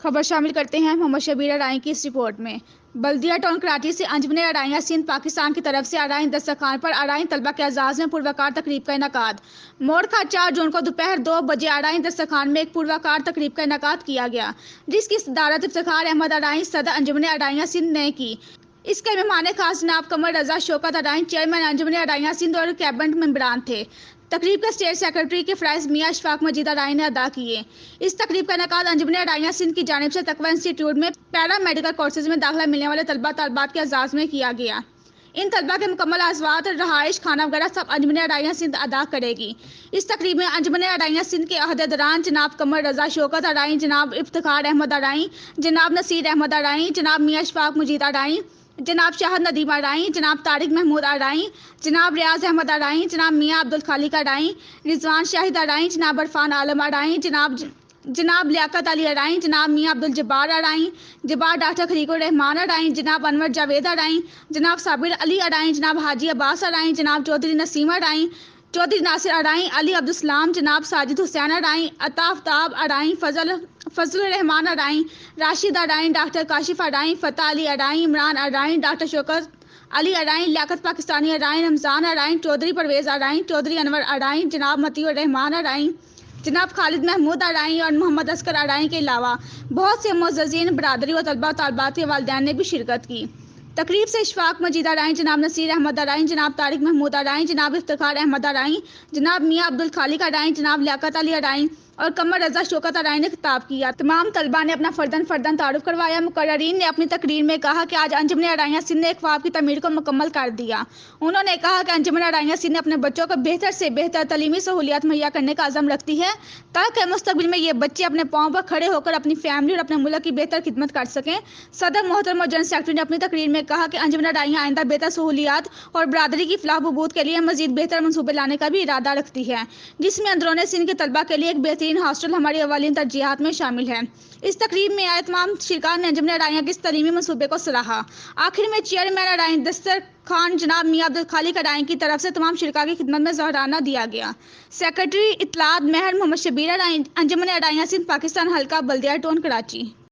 खबर शामिल करते हैं मोहम्मद शबीर अराई की इस रिपोर्ट में। बल्दिया टाउन कराची से अंजुमन अराइयाँ सिंध पाकिस्तान की तरफ से अराई दस्तरखान पर अराई तलबा के एजाज में पुरवकार तकरीब का इनकाद। मोड़ का 4 जून को दोपहर 2 बजे अराई दस्तरखान में एक पुरवकार तकरीब का इनकाद किया गया, जिसकी सदारत इफ्तिखार अहमद अराई सदर अंजुमन अराइयाँ सिंध ने की। इसके मेहमान खास जनाब कमर रजा शौकत अराई चेयरमैन अंजुमन अराइयाँ सिंध और कैबिनेट मेंबरान थे। तकरीब के स्टेट सेक्रेटरी के फ्राइज मियाँ अशफाक मजीद अराई ने अदा किए। इस तकरीब का इनकाद अंजुमन अराइयाँ सिंध की जानिब से तकवा इंस्टीट्यूट में पैरा मेडिकल कोर्सेज में दाखिला मिलने वाले तलबा तलबात के एजाज में किया गया। इन तलबा के मुकम्मल आज़वात, रहाइश, खाना वगैरह सब अंजुमन अराइयाँ सिंध अदा करेगी। इस तकरीब में अंजुमन अराइयाँ सिंध के अहदेदारान जनाब कमर रजा शौकत अराई, जनाब इफ्तिखार अहमद अराई, जनाब नसीर अहमद अराई, जनाब मियाँ अशफाक मजीद अराई, जनाब शाहद नदीम अराई, जनाब तारिक महमूद अराई, जनाब रियाज अहमद अराई, जनाब मियाँ अब्दुल खालिक अराई, रिजवान शाहिद अराई, जनाब अरफान आलम अराई, जनाब लियाकत अली अराई, जनाब मियाँ अब्दुल जब्बार अराई, जब्बार डॉक्टर खलीकुर रहमान अराई, जनाब अनवर जावेद अराई, जनाब साबिर अली अराई, जनाब हाजी अब्बास अराई, जनाब चौधरी नसीम अराई, चौधरी नासिर अराई, अली अब्दुलसलाम, जनाब साजिद हुसैन अराई, अताफ्ताब अराई, फजल रहमान अराई, राशिद अराई, डॉक्टर काशिफ अराई, फ़तह अली अराई, इमरान अराई, डॉक्टर शौकत अली अराई, लियाकत पाकिस्तानी अराई, रमज़ान अराई, चौधरी परवेज़ अराई, चौधरी अनवर अराई, जनाब मतीउर रहमान अराई, जनाब खालिद महमूद अराई और मोहम्मद असगर अराई के अलावा बहुत से मुअज़्ज़ज़ीन बरादरी और तलबा तलबात के वालिदैन ने भी शिरकत की। तकरीब से इशफाक मजीद अराई, जनाब नसीर अहमद अराई, जनाब तारिक महमूद अराई, जनाब इफ्तिखार अहमद अराई, जनाब मियाँ अब्दुल खालिक अराई, जनाब लियाकत अली अराई और कमर रजा शौकत अराई ने खिताब किया। तमाम तलबा ने अपना फर्दन तारुफ करवाया। मुकर्ररीन ने अपनी तकरीर में कहा कि आज अंजुमन अराइयाँ सिंध ने एक ख्वाब की तमीर को मुकम्मल कर दिया। उन्होंने कहा कि अंजुमन अराइयाँ सिंध ने अपने बच्चों को बेहतर से बेहतर तलीमी सहूलियात मुहैया करने का अज़म रखती है, ताकि मुस्तकबिल में ये बच्चे अपने पाँव पर खड़े होकर अपनी फैमिली और अपने मुल्क की बेहतर खिदमत कर सकें। सदर मोहतरम और जनरल सेक्रेटरी ने अपनी तकरीर में कहा कि अंजुमन अराइयाँ आइंदा बेहतर सहूलियात और बरादरी की फलाह बहबूद के लिए मजीद बेहतर मनसूबे लाने का भी इरादा रखती है, जिसमें अंदरूनी सिंध के तलबा के लिए एक बेहतरीन हॉस्टल हमारी अवालीन तरजीहात में शामिल है। इस तकरीब में आए तमाम शिरका ने अंजुमन अराइयाँ के इस तलीमी मनसूबे को सराहा। आखिर में चेयरमैन अराई दस्तरखान जनाब मियाँ अब्दुल खालिक अराई की तरफ से तमाम शिरका की खिदमत में ज़हराना दिया गया। सेक्रेटरी इत्तलात महर मोहम्मद शबीर अराई, अंजुमन अराइयाँ सिंध पाकिस्तान हल्का बल्दिया टाउन कराची।